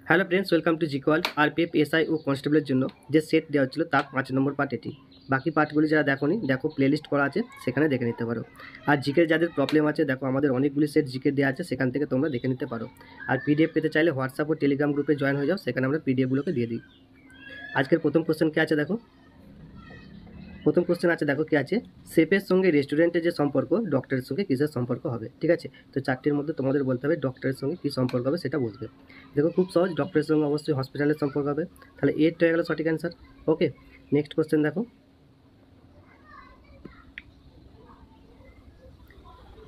Hello friends, welcome to জিকওয়াল। RPF, SI ও কনস্টেবলের জন্য যে সেট দেওয়া হচ্ছিল তার 5 নম্বর পার্ট এটি। বাকি পার্টগুলি যারা দেখোনি, দেখো প্লেলিস্ট করা আছে, সেখানে দেখে নিতে পারো। আর জিকের যাদের প্রবলেম আছে, দেখো আমাদের অনেকগুলি সেট জিকের দেওয়া আছে, সেখান থেকে তোমরা দেখে নিতে পারো। আর পিডিএফ পেতে চাইলে হোয়াটসঅ্যাপ ও টেলিগ্রাম গ্রুপে জয়েন হয়ে যাও, সেখানে আমরা পিডিএফগুলোকে দিয়ে দিই। আজকের প্রথম কোশ্চেন কে আছে দেখো। প্রথম কোশ্চেন আছে, দেখো কি আছে, শেফের সঙ্গে রেস্টুরেন্টের যে সম্পর্ক ডক্টরের সঙ্গে কিসের সম্পর্ক হবে। ঠিক আছে, তো চারটির মধ্যে তোমাদের বলতে হবে ডক্টরের সঙ্গে কী সম্পর্ক হবে সেটা বলবে। দেখো খুব সহজ, ডক্টরের সঙ্গে অবশ্যই হসপিটালের সম্পর্ক হবে, তাহলে এরটা হয়ে গেল সঠিক অ্যান্সার। ওকে, নেক্সট কোশ্চেন দেখো।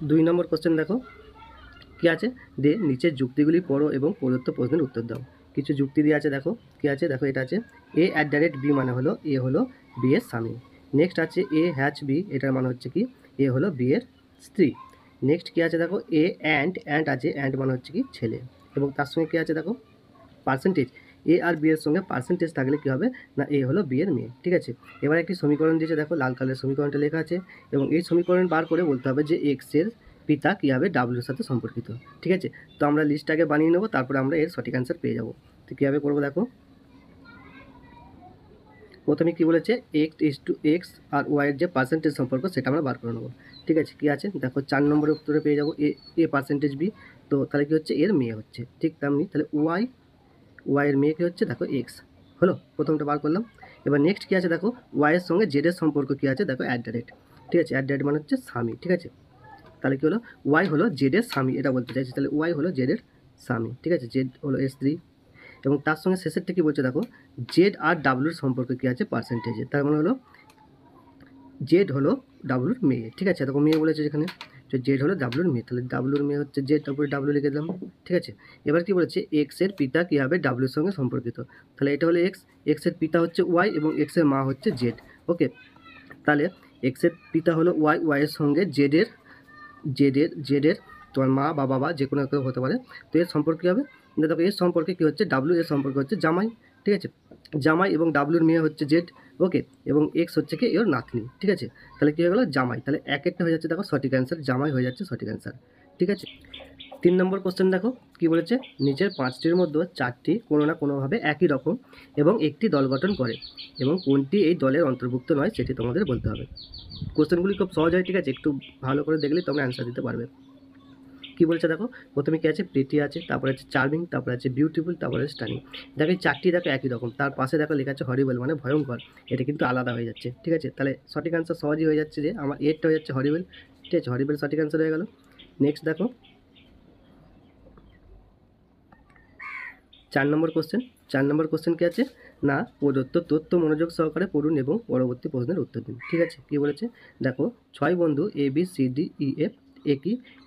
2 নম্বর কোশ্চেন দেখো কি আছে, দিয়ে নিচের যুক্তিগুলি পড়ো এবং প্রদত্ত প্রশ্নের উত্তর দাও। কিছু যুক্তি দিয়ে আছে, দেখো কি আছে, দেখো এটা আছে A@B মানে হলো এ হলো বি এর স্বামী। নেক্সট আছে A হ্যাচ বি, এটার মানে হচ্ছে কি এ হলো বি এর স্ত্রী। নেক্সট কি আছে দেখো, অ্যান্ড আছে, অ্যান্ড মানে হচ্ছে কি ছেলে, এবং তার সঙ্গে কি আছে দেখো পার্সেন্টেজ। এ আর বি এর সঙ্গে পার্সেন্টেজ থাকলে কি হবে না, এ হলো বি এর মেয়ে। ঠিক আছে, এবার একটি সমীকরণ দিয়েছে, দেখো লাল কালারের সমীকরণটা লেখা আছে, এবং এই সমীকরণ বার করে বলতে হবে যে এক্স এর পিতা কী হবে ডাব্লিউর সাথে সম্পর্কিত। ঠিক আছে, তো আমরা লিস্টটাকে বানিয়ে নেবো, তারপরে আমরা এর সঠিক অ্যান্সার পেয়ে যাবো। তো কীভাবে করবো দেখো। প্রথমে কি বলেছে, এক্স আর ওয়াইয়ের যে পার্সেন্টেজ সম্পর্ক সেটা আমরা বার করে নেবো। ঠিক আছে, কি আছে দেখো 4 নম্বরের উত্তরে পেয়ে যাবো এ পার্সেন্টেজ বি। তো তাহলে কি হচ্ছে, এর মেয়ে হচ্ছে, ঠিক তেমনি তাহলে ওয়াইয়ের মেয়ে কি হচ্ছে দেখো এক্স। হলো, প্রথমটা বার করলাম। এবার নেক্সট কী আছে দেখো, ওয়াইয়ের সঙ্গে জেডের সম্পর্ক কী আছে দেখো @। ঠিক আছে, @ মানে হচ্ছে স্বামী। ঠিক আছে, তাহলে কী হলো, ওয়াই হলো জেডের স্বামী, এটা বলতে চাইছি। তাহলে ওয়াই হলো জেডের স্বামী। ঠিক আছে, জেড হলো এর স্ত্রী, এবং তার সঙ্গে শেষেরটা কী বলছে দেখো, জেড আর ডাব্লুর সম্পর্ক কী আছে পার্সেন্টেজে। তার মানে হলো জেড হলো ডাব্লুর মেয়ে। ঠিক আছে, দেখো মেয়ে বলেছে যেখানে, তো জেড হলো ডাব্লুর মেয়ে, তাহলে ডাব্লুর মেয়ে হচ্ছে জেড, তারপরে ডাব্লু লিখে দিলাম। ঠিক আছে, এবার কি বলেছে, এক্স এর পিতা কী হবে ডাব্লুর সঙ্গে সম্পর্কিত। তাহলে এটা হলো এক্স এর পিতা হচ্ছে ওয়াই, এবং এক্স এর মা হচ্ছে জেড। ওকে, তাহলে এক্স এর পিতা হলো ওয়াই এর সঙ্গে জেডের তোমার মা বা বাবা যে কোনো কেউ হতে পারে। তো এর সম্পর্কে হবে, দেখো এর সম্পর্কে কী হচ্ছে ডাব্লু, এর সম্পর্কে হচ্ছে জামাই। ঠিক আছে, জামাই এবং ডাব্লুর মেয়ে হচ্ছে জেড। ওকে, এবং এক্স হচ্ছে কি এর নাতনি। ঠিক আছে, তাহলে কী হয়ে গেলো জামাই, তাহলে এক একটা হয়ে যাচ্ছে দেখো সঠিক অ্যান্সার, জামাই হয়ে যাচ্ছে সঠিক অ্যান্সার। ঠিক আছে, 3 নম্বর কোশ্চেন দেখো কি বলেছে, নিচের 5টির মধ্যে 4টি কোনো না কোনোভাবে একই রকম এবং একটি দল গঠন করে, এবং কোনটি এই দলের অন্তর্ভুক্ত নয় সেটি তোমাদের বলতে হবে। কোশ্চেনগুলি খুব সহজ হয়, ঠিক আছে, একটু ভালো করে দেখলে তোমরা অ্যান্সার দিতে পারবে। কি বলছে দেখো, প্রথমে কি আছে, প্রিটি আছে, তারপরে আছে চার্মিং, তারপরে আছে বিউটিফুল, তারপরে স্টানিং। দেখো এই 4টি দেখো একই রকম, তার পাশে দেখো লেখা আছে হরিবল মানে ভয়ঙ্কর, এটা কিন্তু আলাদা হয়ে যাচ্ছে। ঠিক আছে, তাহলে সঠিক অ্যান্সার সহজই হয়ে যাচ্ছে, যে আমার এরটা হয়ে যাচ্ছে হরিবল। ঠিক আছে, হরিবল সঠিক অ্যান্সার হয়ে গেল। নেক্সট দেখো 4 নম্বর কোশ্চেন। 4 নম্বর কোশ্চেন কী আছে না, প্রদত্ত তথ্য মনোযোগ সহকারে পড়ুন এবং পরবর্তী প্রশ্নের উত্তর দিন। ঠিক আছে, কী বলেছে দেখো, 6 বন্ধু ABCDEF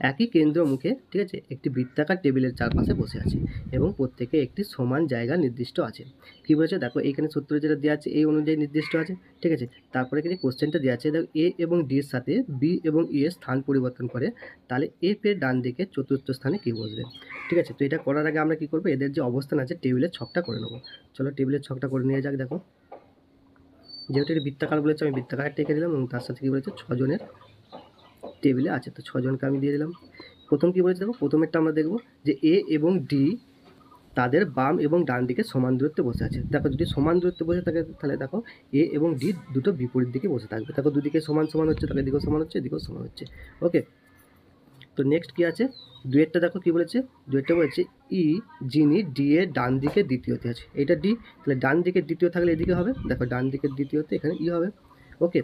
একই কেন্দ্র মুখে, ঠিক আছে, একটি বৃত্তাকার টেবিলের চারপাশে বসে আছে, এবং প্রত্যেকে একটি সমান জায়গা নির্দিষ্ট আছে। কী বলেছে দেখো, এইখানে সূত্র যেটা দেওয়া আছে এই অনুযায়ী নির্দিষ্ট আছে। ঠিক আছে, তারপরে কি কোশ্চেনটা দেওয়া আছে, দেখো এ এবং ডির সাথে বি এবং ই এর স্থান পরিবর্তন করে, তাহলে এফ এর ডান দিকে চতুর্থ স্থানে কী বসবে। ঠিক আছে, তো এটা করার আগে আমরা কী করবো, এদের যে অবস্থান আছে টেবিলের ছকটা করে নেবো। চলো টেবিলের ছকটা করে নিয়ে যাক। দেখো যেহেতু এটা বৃত্তাকার বলেছে, আমি বৃত্তাকারটা এঁকে দিলাম, এবং তার সাথে কী বলেছে 6 জনের টেবিলে আছে, তো 6 জনকে আমি দিয়ে দিলাম। প্রথম কী বলেছে দেখো, প্রথমেরটা আমরা দেখবো যে এ এবং ডি তাদের বাম এবং ডান দিকে সমান দূরত্বে বসে আছে। দেখো যদি সমান দূরত্বে বসে থাকে, তাহলে দেখো এ এবং ডি দুটো বিপরীত দিকে বসে থাকবে। দেখো দুদিকে সমান সমান হচ্ছে, তাহলে এদিকেও সমান হচ্ছে, এদিকেও সমান হচ্ছে। ওকে, তো নেক্সট কী আছে, দুয়েরটা দেখো কী বলেছে, দুয়েরটা বলেছে ই যিনি ডি এর ডান দিকে দ্বিতীয়তে আছে, এটা ডি, তাহলে ডান দিকের দ্বিতীয় থাকলে এদিকে হবে, দেখো ডান দিকের দ্বিতীয়তে এখানে ই হবে। ওকে,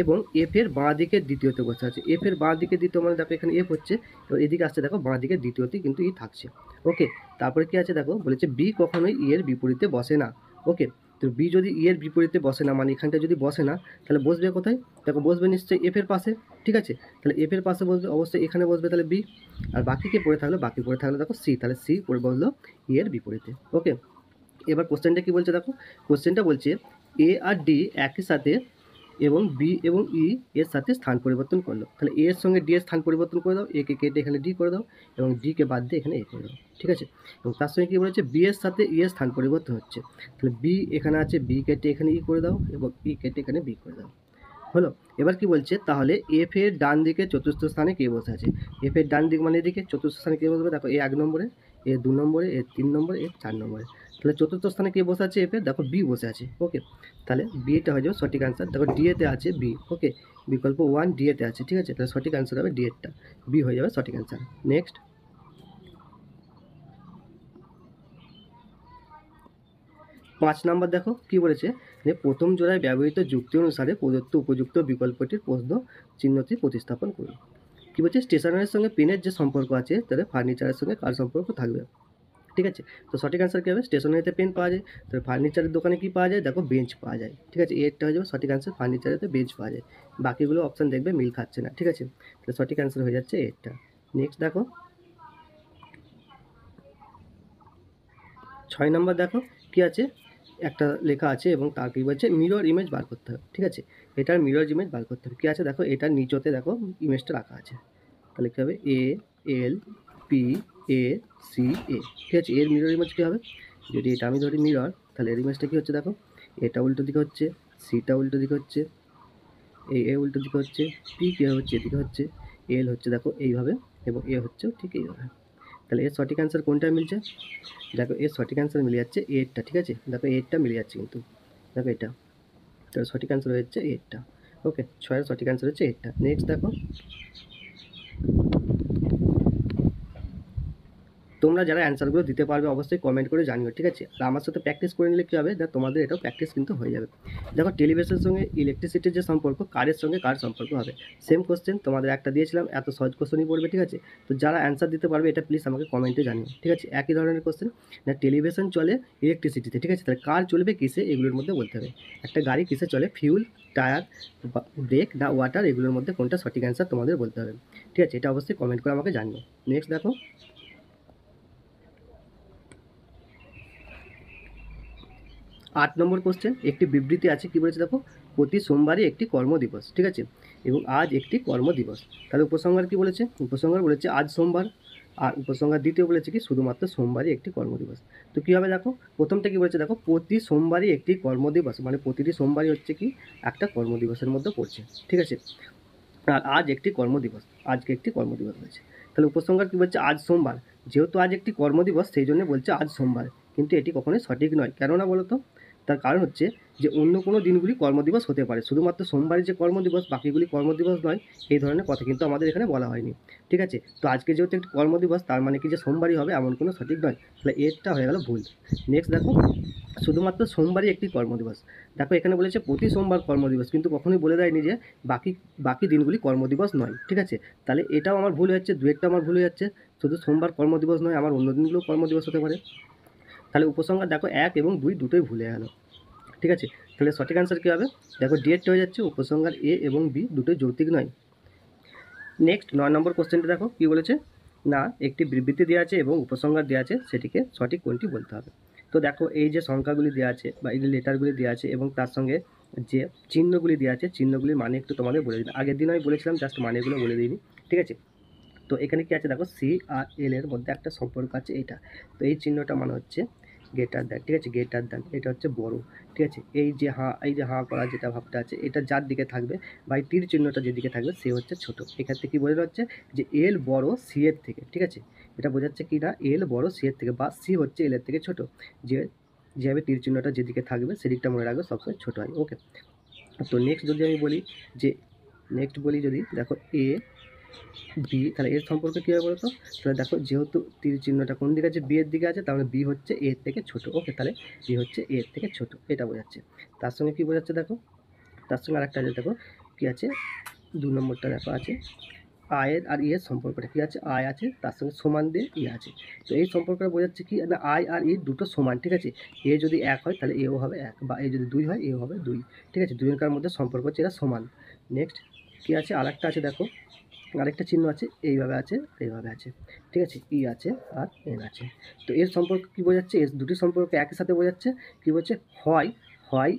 এবং এফ এর বাঁ দিকের দ্বিতীয়তে বসে আছে, এফ এর বাঁ দিকের দ্বিতীয় মানে দেখো এখানে এফ হচ্ছে, এবার এদিকে আসছে দেখো বাঁ দিকের দ্বিতীয়তে কিন্তু ই থাকছে। ওকে, তারপরে কী আছে দেখো, বলেছে বি কখনোই ই এর বিপরীতে বসে না। ওকে, তো বি যদি ই এর বিপরীতে বসে না, মানে এখানটা যদি বসে না, তাহলে বসবে কোথায়, দেখো বসবে নিশ্চয়ই এফ এর পাশে। ঠিক আছে, তাহলে এফ এর পাশে বসবে অবশ্যই, এখানে বসবে তাহলে বি, আর বাকি কে পড়ে থাকলো, বাকি পড়ে থাকলো দেখো সি, তাহলে সি পড়ে বসলো ই এর বিপরীতে। ওকে, এবার কোশ্চেনটা কী বলছে দেখো, কোশ্চেনটা বলছে এ আর ডি একই সাথে এবং বি এবং ই এর সাথে স্থান পরিবর্তন করলো, তাহলে এ এর সঙ্গে ডি এর স্থান পরিবর্তন করে দাও, একে কেটে এখানে ডি করে দাও, এবং ডিকে বাদ দিয়ে এখানে এ করে দাও। ঠিক আছে, এবং তার সঙ্গে কী বলেছে বি এর সাথে ই এর স্থান পরিবর্তন হচ্ছে, তাহলে বি এখানে আছে, বি কেটে এখানে ই করে দাও, এবং ই কেটে এখানে বি করে দাও। হলো, এবার কি বলছে, তাহলে এফ এর ডান দিকে চতুর্থ স্থানে কে বসে আছে, এফ এর ডান দিক মানে এদিকে, চতুর্থ স্থানে কে বসবে দেখো এ 1 নম্বরে, এ 2 নম্বরে, এ 3 নম্বরে, এ 4 নম্বরে। তাহলে চতুর্থ স্থানে কে বসে আছে এফে? দেখো বি বসে আছে। ওকে, তাহলে বিটা হয়ে যাবে সঠিক আনসার। দেখো ডি এতে আছে বি। ওকে, বিকল্প 1 ডি এতে আছে। ঠিক আছে, তাহলে সঠিক আনসার হবে ডি এরটা, বি হয়ে যাবে সঠিক আনসার। নেক্সট 5 নাম্বার দেখো কি বলেছে, যে প্রথম জোড়ায় ব্যবহৃত যুক্তি অনুসারে প্রদত্ত উপযুক্ত বিকল্পটির প্রশ্ন চিহ্নটি প্রতিস্থাপন করুন। কি বলছে, স্টেশনারির সঙ্গে পেনের যে সম্পর্ক আছে তাহলে ফার্নিচারের সঙ্গে কার সম্পর্ক থাকবে? ঠিক আছে, তো সঠিক আনসার কী হবে? স্টেশনারিতে পেন পাওয়া যায়, তাহলে ফার্নিচারের দোকানে কি পাওয়া যায়? দেখো বেঞ্চ পাওয়া যায়। ঠিক আছে, এরটা হয়ে যাবে সঠিক আনসার, ফার্নিচারেতে বেঞ্চ পাওয়া যায়। বাকিগুলো অপশান দেখবে মিল খাচ্ছে না। ঠিক আছে, তাহলে সঠিক আনসার হয়ে যাচ্ছে এরটা। নেক্সট দেখো 6 নাম্বার দেখো কি আছে, একটা লেখা আছে এবং তার কি বলছে মিরর ইমেজ বার করতে হবে। ঠিক আছে, এটার মিরর ইমেজ বার করতে হবে। কী আছে দেখো, এটার নিচতে দেখো ইমেজটা রাখা আছে, তাহলে কী হবে এ এল পি এ সি এ। ঠিক আছে, এর মিরর ইমেজ কী হবে? যদি এটা আমি ধরি মিরর, তাহলে এর ইমেজটা কী হচ্ছে দেখো, এটা উল্টো দিকে হচ্ছে, সিটা উল্টো দিকে হচ্ছে, এ উল্টো দিকে হচ্ছে, পি কী হচ্ছে এদিকে হচ্ছে, এল হচ্ছে দেখো এইভাবে, এবং এ হচ্ছে ঠিক এইভাবে। তাহলে এর সঠিক অ্যান্সার কোনটা মিলছে? দেখো এর সঠিক অ্যান্সার মিলে যাচ্ছে এরটা। ঠিক আছে, দেখো এরটা মিলে যাচ্ছে কিন্তু, দেখো এটা, তাহলে সঠিক অ্যান্সার হচ্ছে এরটা। ওকে, 6-এর সঠিক অ্যান্সার হচ্ছে এরটা। নেক্সট দেখো, তোমরা যারা অ্যান্সারগুলো দিতে পারবে অবশ্যই কমেন্ট করে জানিও। ঠিক আছে, আর আমার সাথে প্র্যাকটিস করে নিলে কী হবে, দেখ তোমাদের এটাও প্র্যাকটিস কিন্তু হয়ে যাবে। দেখো টেলিভিশনের সঙ্গে ইলেকট্রিসিটির যে সম্পর্ক, কারের সঙ্গে কার সম্পর্ক হবে? সেম কোশ্চেন তোমাদের একটা দিয়েছিলাম, এত সহজ কোশ্চেনই পড়বে। ঠিক আছে, তো যারা অ্যান্সার দিতে পারবে এটা প্লিজ আমাকে কমেন্টে জানিও। ঠিক আছে, একই ধরনের কোশ্চেন, না টেলিভিশন চলে ইলেকট্রিসিটিতে। ঠিক আছে, তাহলে কার চলবে কিসে, এগুলোর মধ্যে বলতে হবে। একটা গাড়ি কিসে চলে, ফিউল, টায়ার, ব্রেক না ওয়াটার, এগুলোর মধ্যে কোনটা সঠিক অ্যান্সার তোমাদের বলতে হবে। ঠিক আছে, এটা অবশ্যই কমেন্ট করে আমাকে জানিও। নেক্সট দেখো 8 নম্বর কোশ্চেন, একটি বিবৃতি আছে, কি বলেছে দেখো, প্রতি সোমবারই একটি কর্মদিবস। ঠিক আছে, এবং আজ একটি কর্মদিবস। তাহলে উপসংহার কি বলেছে? উপসংহার বলেছে আজ সোমবার, আর উপসংহার দ্বিতীয় বলেছে কি শুধুমাত্র সোমবারই একটি কর্মদিবস। তো কী হবে দেখো, প্রথমটা কি বলেছে দেখো, প্রতি সোমবারই একটি কর্মদিবস, মানে প্রতিটি সোমবারই হচ্ছে কি একটা কর্মদিবসের মধ্যে পড়ছে। ঠিক আছে, আর আজ একটি কর্মদিবস, আজকে একটি কর্মদিবস হয়েছে। তাহলে উপসংহার কি বলছে, আজ সোমবার, যেহেতু আজ একটি কর্মদিবস সেই জন্য বলছে আজ সোমবার, কিন্তু এটি কখনোই সঠিক নয়। কেননা বলো তো? তার কারণ হচ্ছে যে অন্য কোনো দিনগুলি কর্মদিবস হতে পারে, শুধুমাত্র সোমবারের যে কর্মদিবস বাকিগুলি কর্মদিবস নয়, এই ধরনের কথা কিন্তু আমাদের এখানে বলা হয়নি। ঠিক আছে, তো আজকে যেহেতু একটি কর্মদিবস তার মানে কি যে সোমবারই হবে এমন কোনো সঠিক নয়, তাহলে এরটা হয়ে গেল ভুল। নেক্সট দেখো, শুধুমাত্র সোমবারই একটি কর্মদিবস। দেখো এখানে বলেছে প্রতি সোমবার কর্মদিবস, কিন্তু কখনোই বলে দেয়নি যে বাকি বাকি দিনগুলি কর্মদিবস নয়। ঠিক আছে, তাহলে এটাও আমার ভুল হচ্ছে, দুয়েরটা আমার ভুল হয়ে যাচ্ছে। শুধু সোমবার কর্মদিবস নয়, আমার অন্য দিনগুলোও কর্মদিবস হতে পারে। তাহলে উপসংহার দেখো 1 এবং 2 দুটোই ভুলে গেল। ঠিক আছে, তাহলে সঠিক অ্যান্সার কী হবে? দেখো ডিএডটা হয়ে যাচ্ছে, উপসংহার এ এবং বি দুটোই যৌক্তিক নয়। নেক্সট 9 নম্বর কোশ্চেনটা দেখো কী বলেছে, না একটি বিবৃতি দেওয়া আছে এবং উপসংহার দেওয়া আছে, সেটিকে সঠিক কোনটি বলতে হবে। তো দেখো এই যে সংখ্যাগুলি দেওয়া আছে বা এই যে লেটারগুলি দেওয়া আছে এবং তার সঙ্গে যে চিহ্নগুলি দেওয়া আছে, চিহ্নগুলির মানে একটু তোমাদের বলে দিন। আগের দিন আমি বলেছিলাম, জাস্ট মানেগুলো বলে দিইনি। ঠিক আছে, তো এখানে কি আছে দেখো, সি আর এল এর মধ্যে একটা সম্পর্ক আছে এটা। তো এই চিহ্নটা মানে হচ্ছে গ্রেটার দ্যান। ঠিক আছে, গ্রেটার দ্যান এটা হচ্ছে বড়। ঠিক আছে, এই যে হাঁ করা যেটা ভাবটা আছে, এটা যার দিকে থাকবে বা এই তীর চিহ্নটা যেদিকে থাকবে সে হচ্ছে ছোট। এক্ষেত্রে কি বোঝানো হচ্ছে যে এল বড় সি এর থেকে। ঠিক আছে, এটা বোঝাচ্ছে কি না, এল বড় সি এর থেকে, বা সি হচ্ছে এল এর থেকে ছোট। যে যেভাবে তীর চিহ্নটা যেদিকে থাকবে সেদিকটা মনে রাখবে সবসময় ছোট হয়। ওকে, তো নেক্সট যদি আমি বলি যে যদি দেখো এ বি, তাহলে এর সম্পর্কে কী হবে বলো তো? তাহলে দেখো যেহেতু তীর চিহ্নটা কোন দিকে আছে, বি এর দিকে আছে, তাহলে বি হচ্ছে এ এর থেকে ছোট। ওকে, তাহলে বি হচ্ছে এ এর থেকে ছোট, এটা বোঝাচ্ছে। তার সঙ্গে কী বোঝাচ্ছে দেখো, তার সঙ্গে আরেকটা আছে দেখো কী আছে, 2 নম্বরটা দেখো আছে আয়ের আর ইয়ের সম্পর্কটা কী আছে, আয় আছে তার সঙ্গে সমান দিয়ে ই আছে। তো এই সম্পর্কটা বোঝাচ্ছে কি না, আয় আর ই দুটো সমান। ঠিক আছে, এ যদি 1 হয় তাহলে এও হবে 1, বা এ যদি 2 হয় এও হবে 2। ঠিক আছে, দুজনকার মধ্যে সম্পর্ক হচ্ছে এরা সমান। নেক্সট কী আছে, আরেকটা আছে দেখো, আরেকটা চিহ্ন আছে, এইভাবে আছে, এইভাবে আছে। ঠিক আছে, ই আছে আর এন আছে। তো এর সম্পর্ক কী বোঝাচ্ছে, এর দুটি সম্পর্ক একই সাথে বোঝাচ্ছে। কী বলছে, হয় হয়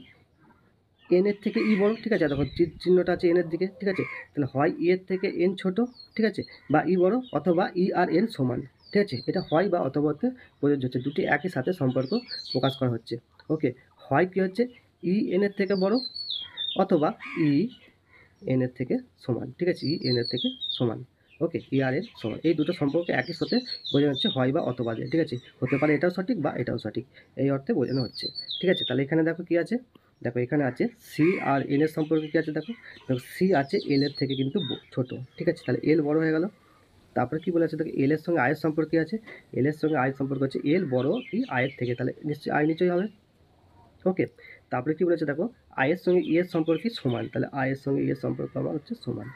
এন এর থেকে ই বড়। ঠিক আছে, দেখো চিহ্নটা আছে এন এর দিকে। ঠিক আছে, তাহলে হয় ই এর থেকে এন ছোট, ঠিক আছে, বা ই বড়, অথবা ই আর এন সমান। ঠিক আছে, এটা হয় বা অথবাতে প্রযোজ্য হচ্ছে, দুটি একই সাথে সম্পর্ক প্রকাশ করা হচ্ছে। ওকে, হয় কী হচ্ছে ই এন এর থেকে বড়, অথবা ই এন এর থেকে সমান। ঠিক আছে, ই এন এর থেকে সমান। ওকে, এর সমান। এই দুটো সম্পর্ক একই সাথে বোঝানো হচ্ছে হয় বা অথবা দিয়ে, ঠিক আছে, হতে পারে এটাও সঠিক বা এটাও সঠিক, এই অর্থে বোঝানো হচ্ছে। ঠিক আছে, তাহলে এখানে দেখো কি আছে, দেখো এখানে আছে সি আর এল এর সম্পর্কে কি আছে, দেখো দেখো সি আছে এল এর থেকে কিন্তু ছোট। ঠিক আছে, তাহলে এল বড় হয়ে গেল। তারপরে কি বলেছে দেখো এল এর সঙ্গে আয়ের সম্পর্ক কি আছে, এল এর সঙ্গে আয়ের সম্পর্ক হচ্ছে এল বড় কি আয়ের থেকে, তাহলে নিশ্চয়ই আয় নিচয়ই হবে। ওকে, তারপরে কি বলেছে দেখো আয়ের সঙ্গে ই এর সম্পর্ক সমান, তাহলে আয়ের সঙ্গে ই এর সম্পর্ক আমার হচ্ছে সমান।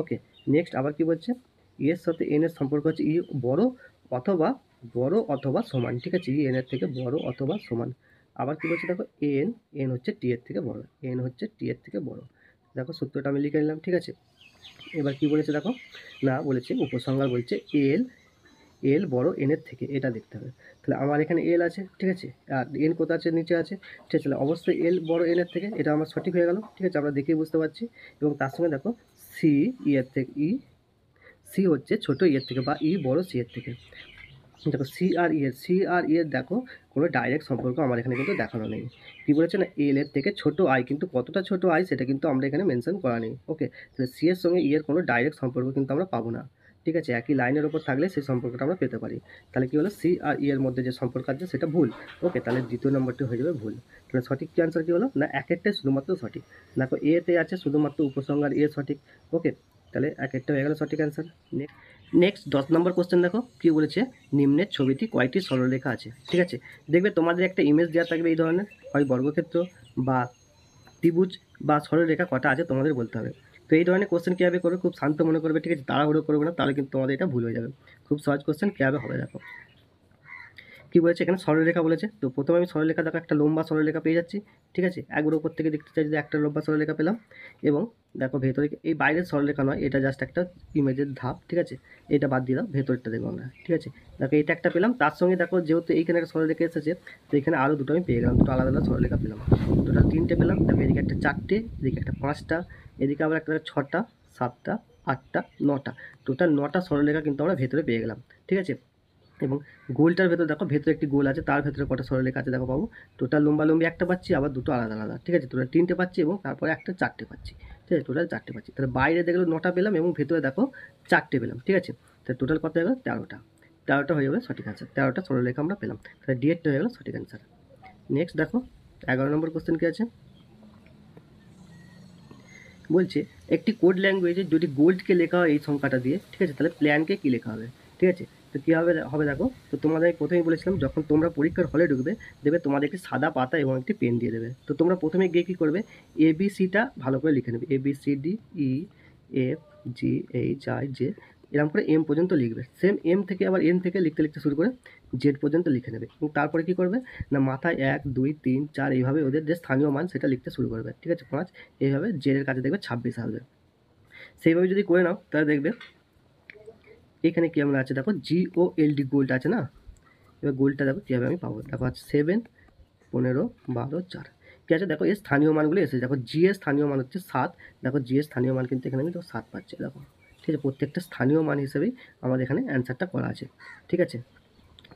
ওকে, নেক্সট আবার কি বলছে, ই এর সাথে এন এর সম্পর্ক হচ্ছে ই অথবা বড় অথবা সমান। ঠিক আছে, ই এন এর থেকে বড় অথবা সমান। আবার কি বলছে দেখো এন এন হচ্ছে টি এর থেকে বড়, এন হচ্ছে টি এর থেকে বড়। দেখো সূত্রটা আমি লিখে নিলাম। ঠিক আছে, এবার কি বলেছে দেখো, না বলেছে উপসংহার বলছে এল এল বড় এন এর থেকে, এটা দেখতে হবে। তাহলে আমার এখানে এল আছে, ঠিক আছে, আর এন কোথা আছে, নিচে আছে। ঠিক আছে, তাহলে অবশ্যই এল বড় এন এর থেকে, এটা আমার সঠিক হয়ে গেল। ঠিক আছে, আমরা দেখেই বুঝতে পারছি। এবং তার সঙ্গে দেখো সি ই এর থেকে সি হচ্ছে ছোট ই এর থেকে বা ই বড় সি এর থেকে। দেখো সি আর ই এর দেখো কোনো ডাইরেক্ট সম্পর্ক আমার এখানে কিন্তু দেখানো নেই। কি বলেছে না এল এর থেকে ছোট আই, কিন্তু কতটা ছোট আই সেটা কিন্তু আমরা এখানে মেনশন করা নেই। ওকে, তাহলে সি এর সঙ্গে ই এর কোনো ডাইরেক্ট সম্পর্ক কিন্তু আমরা পাবো না। ঠিক আছে, একই লাইনের ওপর থাকলে সেই সম্পর্কটা আমরা পেতে পারি। তাহলে কি হলো, সি আর ই এর মধ্যে যে সম্পর্ক আছে সেটা ভুল। ওকে, তাহলে দ্বিতীয় নম্বরটি হয়ে যাবে ভুল। তাহলে সঠিক কি আনসার কি হলো, না এক একটাই শুধুমাত্র সঠিক। দেখো এতে আছে শুধুমাত্র উপসংহার এ সঠিক। ওকে, তাহলে এক একটা হয়ে গেল সঠিক অ্যান্সার। নেক্সট 10 নম্বর কোশ্চেন দেখো কি বলেছে, নিম্নের ছবিটি কয়টি সরলরেখা আছে। ঠিক আছে, দেখবে তোমাদের একটা ইমেজ দেওয়া থাকবে এই ধরনের, হয় বর্গক্ষেত্র বা ত্রিভুজ বা সরলরেখা কটা আছে তোমাদের বলতে হবে। তো এই ধরনের কোশ্চেন কীভাবে করবে, খুব শান্ত মনে করবে। ঠিক আছে, তাড়াহুড়ো করবে না, তাহলে কিন্তু তোমাদের এটা ভুল হয়ে যাবে। খুব সহজ কোশ্চেন, কীভাবে হবে দেখো কি বলেছে, এখানে সরলরেখা বলেছে। তো প্রথমে আমি সরলরেখা দেখো একটা লম্বা সরলরেখা পেয়ে যাচ্ছি। ঠিক আছে, একবার উপর থেকে দেখতে চাই যদি একটা লম্বা সরলরেখা পেলাম, এবং দেখো ভেতরে এই বাইরের সরলরেখা নয়, এটা জাস্ট একটা ইমেজের ধাপ। ঠিক আছে, এটা বাদ দিয়ে দাও, ভেতরটা দেখবো আমরা। ঠিক আছে, দেখো এটা একটা পেলাম, তার সঙ্গে দেখো যেহেতু এইখানে একটা সরলরেখা এসেছে, তো এখানে আরও দুটো আমি পেয়ে গেলাম, দুটো আলাদা আলাদা সরলরেখা পেলাম। টোটাল 3টে পেলাম। দেখো এদিকে একটা 4টে, এদিকে একটা 5টা, এদিকে আবার একটা 6টা, 7টা, 8টা, 9টা, টোটাল 9টা সরলরেখা কিন্তু আমরা ভেতরে পেয়ে গেলাম। ঠিক আছে, এবং গোলটার ভেতরে দেখো ভেতরে একটি গোল আছে, তার ভেতরে কটা সরলরেখা আছে দেখো পাবো, টোটাল লম্বালম্বি একটা পাচ্ছি, আবার দুটো আলাদা আলাদা। ঠিক আছে, টোটাল 3টে পাচ্ছি এবং তারপরে একটা 4টে পাচ্ছি। ঠিক আছে, টোটাল 4টে পাচ্ছি। তাহলে বাইরে দেখলো 9টা পেলাম এবং ভেতরে দেখো 4টে পেলাম। ঠিক আছে, তাহলে টোটাল কত হয়ে গেলো, 13টা হয়ে যাবে সঠিক অ্যান্সার। 13টা সরলরেখা আমরা পেলাম, তাহলে ডিএডটা হয়ে গেলো সঠিক অ্যান্সার। নেক্সট দেখো 11 নম্বর কোশ্চেন কী আছে, বলছে একটি কোড ল্যাঙ্গুয়েজে যদি গোল্ডকে লেখা হয় এই সংখ্যাটা দিয়ে, ঠিক আছে, তাহলে প্ল্যানকে কী লেখা হবে। ঠিক আছে, তো কী হবে দেখো, তো তোমাদের আমি প্রথমেই বলেছিলাম যখন তোমরা পরীক্ষার হলে ঢুকবে, দেবে তোমাদের একটি সাদা পাতা এবং একটি পেন দিয়ে দেবে। তো তোমরা প্রথমে গিয়ে কী করবে, এবিসিটা ভালো করে লিখে নেবে, ABCD EFGHI J, এরকম করে এম পর্যন্ত লিখবে। সেম এম থেকে আবার এন থেকে লিখতে লিখতে শুরু করে জেড পর্যন্ত লিখে নেবে, এবং তারপরে কী করবে না মাথায় 1 2 3 4 এইভাবে ওদের যে স্থানীয় মান সেটা লিখতে শুরু করবে। ঠিক আছে, 5 এইভাবে জেডের কাছে দেখবে 26 আসবে। সেইভাবে যদি করে নাও তাহলে দেখবে এখানে কি আমরা আছে দেখো GOLD গোল্ড আছে না, এবার গোল্ডটা দেখো কীভাবে আমি পাবো, দেখো আছে 7 15 12 4 ঠিক আছে। দেখো এর স্থানীয় মানগুলো এসেছে, দেখো জি এর স্থানীয় মান হচ্ছে 7, দেখো জি এর স্থানীয় মান কিন্তু এখানে আমি তো 7 পাচ্ছি দেখো। ঠিক আছে, প্রত্যেকটা স্থানীয় মান হিসেবেই আমাদের এখানে অ্যান্সারটা করা আছে। ঠিক আছে,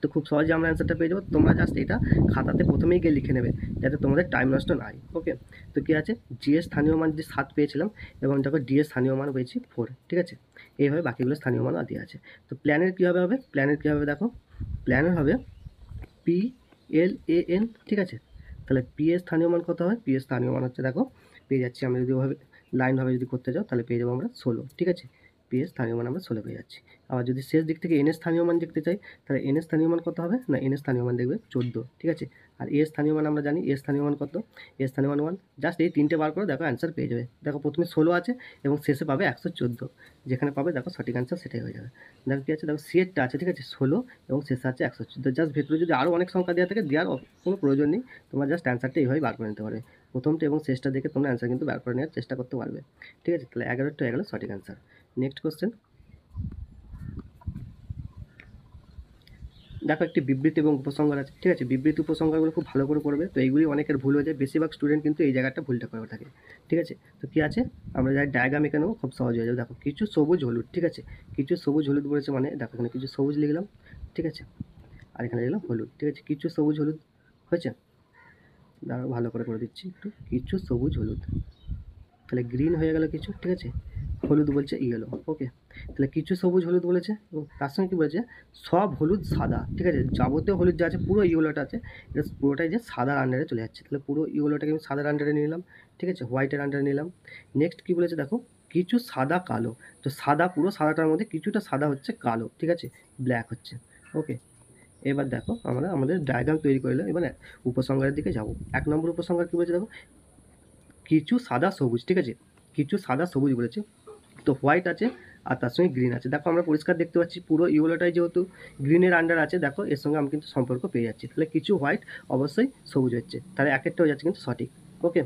তো খুব সহজে আমরা অ্যান্সারটা পেয়ে যাবো। তোমরা জাস্ট এটা খাতাতে প্রথমেই গিয়ে লিখে নেবে যাতে তোমাদের টাইম নষ্ট না হয়। ওকে, তো কী আছে, জি এর স্থানীয় মান যে 7 পেয়েছিলাম, এবং দেখো ডি এর স্থানীয় মান পেয়েছি 4। ঠিক আছে, এইভাবে বাকিগুলো স্থানীয় মান দেওয়া আছে। তো প্ল্যানের কীভাবে হবে, প্ল্যানের কী হবে দেখো, প্ল্যানের হবে PLAN। ঠিক আছে, তাহলে পি এর স্থানীয় মান কত হয়, পি এর স্থানীয় মান হচ্ছে দেখো পেয়ে যাচ্ছি আমরা, যদি ওভাবে লাইনভাবে যদি করতে যাও তাহলে পেয়ে যাবো আমরা 16। ঠিক আছে, পি এর স্থানীয় মান আমরা 16 পেয়ে যাচ্ছি। আবার যদি শেষ দিক থেকে এন এর স্থানীয় মান দেখতে চাই, তাহলে এন এর স্থানীয় মান কত হবে, না এন এর স্থানীয় মান দেখবে 14। ঠিক আছে, আর এর স্থানীয় মান আমরা জানি, এর স্থানীয় মান কত, এর স্থানীয় মান 1। জাস্ট এই 3টে বার করে দেখো অ্যান্সার পেয়ে যাবে। দেখো প্রথমে 16 আছে এবং শেষে পাবে 114, যেখানে পাবে দেখো সঠিক অ্যান্সার সেটাই হয়ে যাবে। দেখো কী আছে, দেখো সিএরটা আছে, ঠিক আছে 16 এবং শেষে আছে 114। জাস্ট ভেতরে যদি আরও অনেক সংখ্যা দেওয়া থাকে দেওয়ার কোনো প্রয়োজন নেই, তোমরা জাস্ট অ্যান্সারটা এইভাবেই বার করে নিতে পারবে। প্রথমটা এবং শেষটা দেখে তোমরা অ্যান্সার কিন্তু বার করে নেওয়ার চেষ্টা করতে পারবে। ঠিক আছে, তাহলে 11টা হয়ে গেল সঠিক অ্যান্সার। নেক্সট কোশ্চেন দেখো একটি বিবৃতি এবং উপসংহার আছে। ঠিক আছে, বিবৃতি উপসংহারগুলো খুব ভালো করে করবে। তো এইগুলি অনেকের ভুল হয়ে যায়, বেশিরভাগ স্টুডেন্ট কিন্তু এই জায়গাটা ভুলটা করে থাকে। ঠিক আছে, তো কী আছে, আমরা যাই ডায়াগ্রাম এঁকে নেবো, খুব সহজ হয়ে যাবে। দেখো কিছু সবুজ হলুদ, ঠিক আছে, কিছু সবুজ হলুদ বলেছে মানে দেখো এখানে কিছু সবুজ লিখলাম। ঠিক আছে, আর এখানে লিখলাম হলুদ। ঠিক আছে, কিছু সবুজ হলুদ হয়েছে, দাঁড়াও ভালো করে দিচ্ছি একটু, কিছু সবুজ হলুদ, তাহলে গ্রিন হয়ে গেল কিছু। ঠিক আছে, হলুদ বলছে ইয়েলো। ওকে, তাহলে কিছু সবুজ হলুদ বলেছে এবং তার সঙ্গে কী বলেছে, সব হলুদ সাদা। ঠিক আছে, যাবতীয় হলুদ যা আছে পুরো ইয়েলোটা আছে এটা পুরোটাই যে সাদার আন্ডারে চলে যাচ্ছে। তাহলে পুরো ইয়েলোটাকে আমি সাদার আন্ডারে নিলাম। ঠিক আছে, হোয়াইটের আন্ডারে নিলাম। নেক্সট কী বলেছে দেখো, কিছু সাদা কালো। তো সাদা, পুরো সাদাটার মধ্যে কিছুটা সাদা হচ্ছে কালো। ঠিক আছে, ব্ল্যাক হচ্ছে। ওকে, এবার দেখো আমরা আমাদের ডায়াগ্রাম তৈরি করে নিলাম। এবার উপসংহারের দিকে যাব। 1 নম্বর উপসংহার কী বলেছে দেখো, কিছু সাদা সবুজ। ঠিক আছে, কিছু সাদা সবুজ বলেছে। তো হোয়াইট আছে আর তার সঙ্গে গ্রিন আছে। দেখো আমরা পরিষ্কার দেখতে পাচ্ছি পুরো ইয়েলোটাই যেহেতু গ্রিনের আন্ডার আছে, দেখো এর সঙ্গে আমি কিন্তু সম্পর্ক পেয়ে যাচ্ছি। তাহলে কিছু হোয়াইট অবশ্যই সবুজ হচ্ছে, তাহলে এক একটা হয়ে যাচ্ছে কিন্তু সঠিক। ওকে,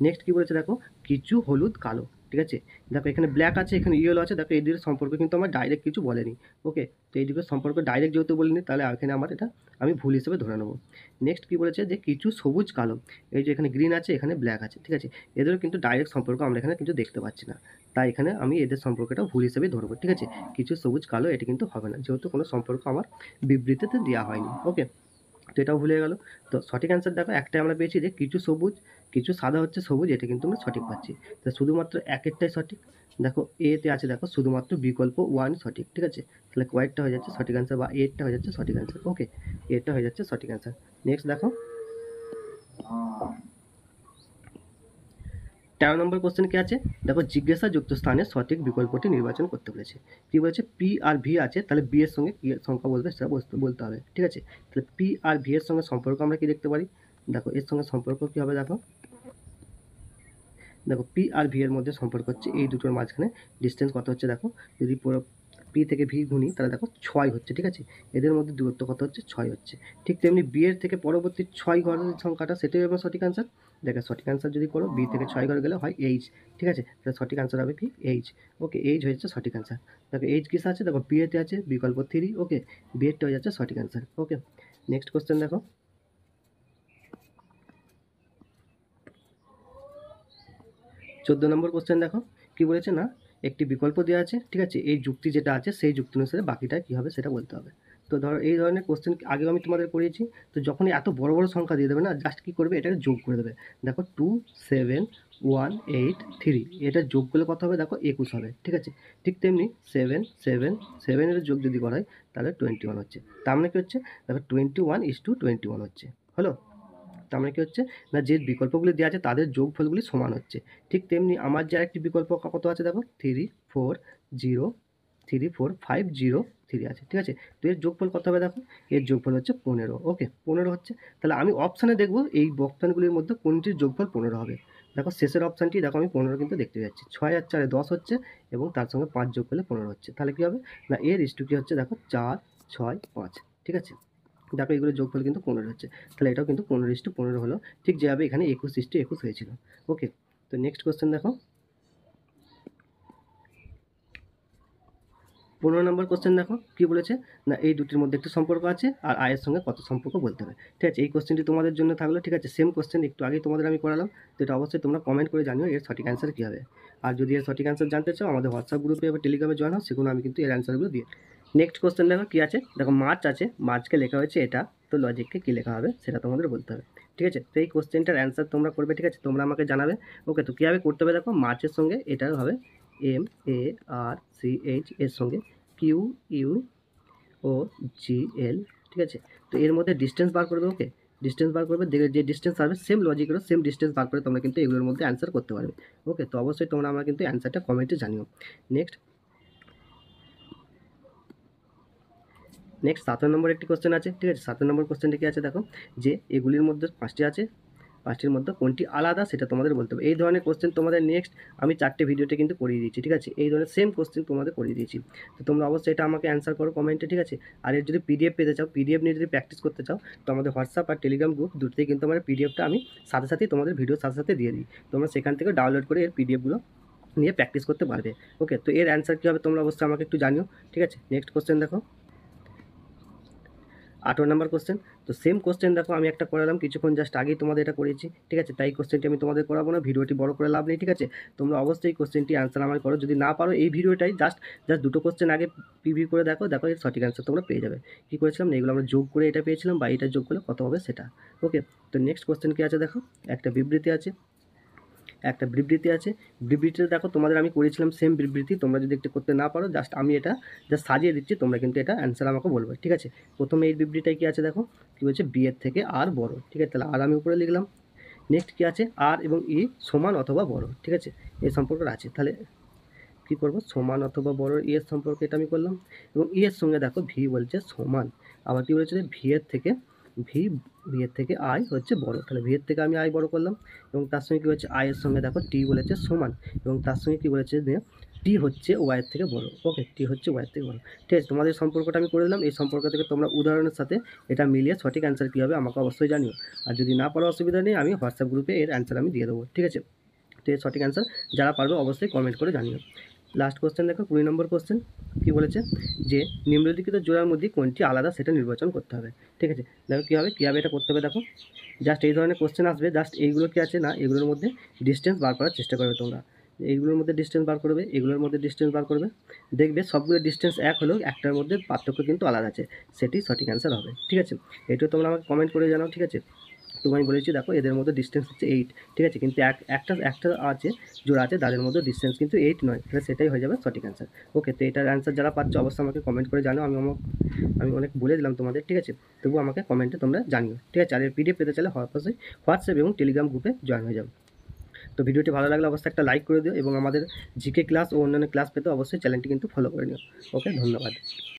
নেক্সট কী বলেছে দেখো, কিছু হলুদ কালো। ঠিক আছে, দেখো এখানে ব্ল্যাক আছে, এখানে ইয়েলো আছে। দেখো এই দুটোর সম্পর্ক কিন্তু আমার ডাইরেক্ট কিছু বলেনি। ওকে, তো এই দুটোর সম্পর্ক ডাইরেক্ট যেহেতু বলিনি, তাহলে এখানে আমার এটা আমি ভুল হিসেবে ধরে নেবো। নেক্সট কী বলেছে যে কিছু সবুজ কালো, এই যে এখানে গ্রিন আছে, এখানে ব্ল্যাক আছে। ঠিক আছে, এদেরও কিন্তু ডাইরেক্ট সম্পর্ক আমরা এখানে কিন্তু দেখতে পাচ্ছি না, তাই এখানে আমি এদের সম্পর্কটা ভুল হিসেবে ধরবো। ঠিক আছে, কিছু সবুজ কালো এটা কিন্তু হবে না, যেহেতু কোনো সম্পর্ক আমার বিবৃতিতে দেওয়া হয়নি। ওকে, তো এটাও ভুলে গেল। তো সঠিক অ্যান্সার দেখো একটাই আমরা পেয়েছি যে কিছু সবুজ, কিছু সাদা হচ্ছে সবুজ, এটা কিন্তু আমরা সঠিক পাচ্ছি। তো শুধুমাত্র একেরটাই সঠিক। দেখো এতে আছে, দেখো শুধুমাত্র বিকল্প 1 সঠিক। ঠিক আছে, তাহলে কোয়াইটটা হয়ে যাচ্ছে সঠিক অ্যান্সার, বা এরটা হয়ে যাচ্ছে সঠিক অ্যান্সার। ওকে, এরটা হয়ে যাচ্ছে সঠিক অ্যান্সার। নেক্সট দেখো 13 নম্বর কোশ্চেন কি আছে দেখো, জিজ্ঞাসাযুক্ত স্থানে সঠিক বিকল্পটি নির্বাচন করতে বলেছে। কি বলেছে, পি আর ভি আছে, তাহলে বি এর সঙ্গে কি সংখ্যা বলবে সেটা বলতে হবে। ঠিক আছে, তাহলে পি আর ভি এর সঙ্গে সম্পর্ক আমরা কি দেখতে পারি, দেখো এর সঙ্গে সম্পর্ক কি হবে, দেখো দেখো পি আর ভি এর মধ্যে সম্পর্ক হচ্ছে এই দুটোর মাঝখানে ডিস্টেন্স কত হচ্ছে, দেখো যদি পুরো পি থেকে ভি গুনি তাহলে দেখো 6 হচ্ছে। ঠিক আছে, এদের মধ্যে দূরত্ব কত হচ্ছে, 6 হচ্ছে। ঠিক তেমনি বি এর থেকে পরবর্তী 6 ঘরের সংখ্যাটা, সেটাই হবে সঠিক অ্যান্সার। দেখো সঠিক অ্যান্সার যদি করো, বি থেকে 6 ঘরে গেলে হয় এইচ। ঠিক আছে, তাহলে সঠিক অ্যান্সার হবে কি এইচ। ওকে, এইচ হয়ে যাচ্ছে সঠিক অ্যান্সার। দেখো এইচ কিসে আছে, দেখো বি এতে আছে, বিকল্প 3। ওকে, বি এরটা হয়ে যাচ্ছে সঠিক অ্যান্সার। ওকে, নেক্সট কোশ্চেন দেখো 14 নম্বর কোশ্চেন দেখো কি বলেছে না, একটি বিকল্প দেওয়া আছে। ঠিক আছে, এই যুক্তি যেটা আছে সেই যুক্তি অনুসারে বাকিটা কী হবে সেটা বলতে হবে। তো ধরো এই ধরনের কোশ্চেন আগেও আমি তোমাদের করিয়েছি। তো যখনই এত বড় বড় সংখ্যা দিয়ে দেবে না, জাস্ট কী করবে, এটাকে যোগ করে দেবে। দেখো 2 7 1 8 3, এটা যোগ করলে কত হবে, দেখো 21 হবে। ঠিক আছে, ঠিক তেমনি 7 7 7-এর যোগ যদি করা হয় তাহলে 21 হচ্ছে। তার মানে কী হচ্ছে, দেখো 21:21 হচ্ছে। হলো, তার মানে কী হচ্ছে না, যে বিকল্পগুলি দেওয়া আছে তাদের যোগফলগুলি সমান হচ্ছে। ঠিক তেমনি আমার যে একটি বিকল্প কত আছে, দেখো 3 4 0 3 4 5 0 3 আছে। ঠিক আছে, তো এর যোগফল কত হবে, দেখো এর যোগফল হচ্ছে 15। ওকে, 15 হচ্ছে। তাহলে আমি অপশানে দেখবো এই অপশানগুলির মধ্যে কোনটির যোগফল 15 হবে। দেখো শেষের অপশানটি, দেখো আমি 15 কিন্তু দেখতে যাচ্ছি। 6 আর 4 10 হচ্ছে এবং তার সঙ্গে 5 যোগ করলে 15 হচ্ছে। তাহলে কী হবে না, এর ইস্টু কী হচ্ছে, দেখো 4 6 5। ঠিক আছে, দেখো এগুলো যোগফল কিন্তু 15 হচ্ছে, তাহলে এটাও কিন্তু 15:15 হলো, ঠিক যেভাবে এখানে 21:21 হয়েছিল। ওকে, তো নেক্সট কোশ্চেন দেখো 15 নম্বর কোশ্চেন দেখো কি বলেছে না, এই দুটির মধ্যে একটি সম্পর্ক আছে আর আয়ের সঙ্গে কত সম্পর্ক বলতে হবে। ঠিক আছে, এই কোশ্চেনটি তোমাদের জন্য থাকলো। ঠিক আছে, সেম কোশ্চেন একটু আগে তোমাদের আমি করালাম, তো এটা অবশ্যই তোমরা কমেন্ট করে জানিও এর সঠিক অ্যান্সার কী হবে। আর যদি এর সঠিক অ্যান্সার জানতে চাও আমাদের হোয়াটসঅ্যাপ গ্রুপে বা টেলিগ্রামে জয়েন হও, সেগুলো আমি কিন্তু এর অ্যান্সারগুলো দিয়ে। নেক্সট কোশ্চেন দেখো কী আছে, দেখো মাছ আছে, মাছকে লেখা হয়েছে এটা, তো লজিককে কী লেখা হবে সেটা তোমাদের বলতে হবে। ঠিক আছে, তো এই কোশ্চেনটার অ্যান্সার তোমরা করবে। ঠিক আছে, তোমরা আমাকে জানাবে। ওকে, তো কীভাবে করতে হবে, দেখো মাছের সঙ্গে এটা হবে MARCH, এর সঙ্গে QUOGL। ঠিক আছে, তো এর মধ্যে ডিস্টেন্স বার করবে। ওকে, ডিস্টেন্স বার করবে, দেখে যে ডিস্টেন্স আসবে সেম লজিকেরও সেম ডিস্টেন্স বার করে তোমরা কিন্তু এগুলোর মধ্যে অ্যান্সার করতে পারবে। ওকে, তো অবশ্যই তোমরা আমরা কিন্তু অ্যান্সারটা কমেন্টে জানিও। নেক্সট 7 নম্বর একটি কোশ্চেন আছে। ঠিক আছে, 7 নম্বর কোশ্চেনটি কী আছে, দেখো যে এগুলির মধ্যে 5টি আছে, 5টির মধ্যে কোনটি আলাদা সেটা তোমাদের বলতে হবে। এই ধরনের কোশ্চেন তোমাদের নেক্সট আমি 4টে ভিডিওতে কিন্তু করিয়ে দিয়েছি। ঠিক আছে, এই ধরনের সেম কোশ্চেন তোমাদের করিয়ে দিয়েছি, তো তোমরা অবশ্যই এটা আমাকে অ্যান্সার করো কমেন্টে। ঠিক আছে, আর এর যদি পিডিএফ পেতে চাও, পিডিএফ নিয়ে যদি প্র্যাকটিস করতে চাও, তো আমাদের হোয়াটসঅ্যাপ আর টেলিগ্রাম গ্রুপ দুটোতেই কিন্তু আমার পিডিএফটা আমি সাথে সাথেই তোমাদের ভিডিওর সাথে সাথে দিয়ে দিই। তোমরা সেখান থেকে ডাউনলোড করে এর পিডিএফগুলো নিয়ে প্র্যাকটিস করতে পারবে। ওকে, তো এর অ্যান্সার কী হবে তোমরা অবশ্যই আমাকে একটু জানিও। ঠিক আছে, নেক্সট কোশ্চেন দেখো 18 নম্বর কোশ্চেন। তো সেম কোশ্চেন দেখো আমি একটা করালাম কিছুক্ষণ জাস্ট আগেই তোমাদের এটা করেছি। ঠিক আছে, তাই কোশ্চেনটি আমি তোমাদের করাবো না, ভিডিওটি বড় করে লাভ নেই। ঠিক আছে, তোমরা অবশ্যই কোশ্চেনটি অ্যান্সার আমার করো, যদি না পারো এই ভিডিওটাই জাস্ট দুটো কোশ্চেন আগে প্রিভিউ করে দেখো, দেখো এর সঠিক অ্যান্সার তোমরা পেয়ে যাবে। কী করেছিলাম না, এগুলো আমরা যোগ করে এটা পেয়েছিলাম, বা এটা যোগ করলে কত হবে সেটা। ওকে, তো নেক্সট কোশ্চেন কী আছে, দেখো একটা বিবৃতি আছে। একটা বিবৃতি আছে। বিবৃতিটা দেখো তোমাদের আমি করেছিলাম সেম বিবৃতি, তোমরা যদি একটু করতে না পারো জাস্ট আমি এটা জাস্ট সাজিয়ে দিচ্ছি, তোমরা কিন্তু এটা অ্যান্সার আমাকে বলবে, ঠিক আছে। প্রথমে এই বিবৃতিটায় কী আছে দেখো, কী বলছে বি এর থেকে আর বড়, ঠিক আছে, তাহলে আর আমি উপরে লিখলাম। নেক্সট কী আছে, আর এবং ই সমান অথবা বড়, ঠিক আছে, এই সম্পর্কটা আছে। তাহলে কী করবো, সমান অথবা বড় ই এর সম্পর্কে এটা আমি করলাম, এবং ই এর সঙ্গে দেখো ভি বলছে সমান, আবার কী বলেছে ভি এর থেকে ভি ভি এর থেকে আই হচ্ছে বড়, তাহলে ভি এর থেকে আমি আই বড় করলাম, এবং তার সঙ্গে কী বলেছে আই এর সঙ্গে দেখো টি বলেছে সমান, এবং তার সঙ্গে কী বলেছে যে টি হচ্ছে ওয়াইয়ের থেকে বড়, ওকে, টি হচ্ছে ওয়াইয়ের থেকে বড়, ঠিক আছে। তোমাদের সম্পর্কটা আমি করে দিলাম, এই সম্পর্ক থেকে তোমরা উদাহরণের সাথে এটা মিলিয়ে সঠিক অ্যান্সার কী হবে আমাকে অবশ্যই জানিও, আর যদি না পারো অসুবিধা নেই, আমি হোয়াটসঅ্যাপ গ্রুপে এর অ্যান্সার আমি দিয়ে দেবো, ঠিক আছে। তো এর সঠিক অ্যান্সার যারা পারবে অবশ্যই কমেন্ট করে জানিও। লাস্ট কোশ্চেন দেখো 20 নম্বর কোশ্চেন, কী বলেছে যে নিম্নলিখিত জোড়ার মধ্যে কোনটি আলাদা সেটা নির্বাচন করতে হবে, ঠিক আছে। দেখো কীভাবে এটা করতে হবে, দেখো জাস্ট এই ধরনের কোশ্চেন আসবে, জাস্ট এইগুলো কি আছে না, এগুলোর মধ্যে ডিস্টেন্স বার করার চেষ্টা করবে তোমরা, এইগুলোর মধ্যে ডিস্টেন্স বার করবে, এগুলোর মধ্যে ডিস্টেন্স বার করবে, দেখবে সবগুলো ডিস্টেন্স এক হলেও একটার মধ্যে পার্থক্য কিন্তু আলাদা আছে, সেটি সঠিক অ্যান্সার হবে, ঠিক আছে। এটাও তোমরা আমাকে কমেন্ট করে জানাও, ঠিক আছে। তোমায় বলেছি দেখো এদের মধ্যে ডিস্টেন্স হচ্ছে 8, ঠিক আছে, কিন্তু একটা আছে জোড়া আছে তাদের মধ্যে ডিস্টেন্স কিন্তু 8 নয়, তাহলে সেটাই হয়ে যাবে সঠিক অ্যান্সার, ওকে। তো এটার অ্যান্সার যারা পাচ্ছ অবশ্যই আমাকে কমেন্ট করে জানো, আমি অনেক বলে দিলাম তোমাদের, ঠিক আছে, তবুও আমাকে কমেন্টে তোমরা জানিও, ঠিক আছে। আর এর পিডিএফ পেতে চাইলে অবশ্যই হোয়াটসঅ্যাপ এবং টেলিগ্রাম গ্রুপে জয়েন হয়ে যাও। তো ভিডিওটি ভালো লাগলে অবশ্যই একটা লাইক করে দিও, এবং আমাদের জিকে ক্লাস ও অন্যান্য ক্লাস পেতে অবশ্যই চ্যানেলটি কিন্তু ফলো করে নিও, ওকে, ধন্যবাদ।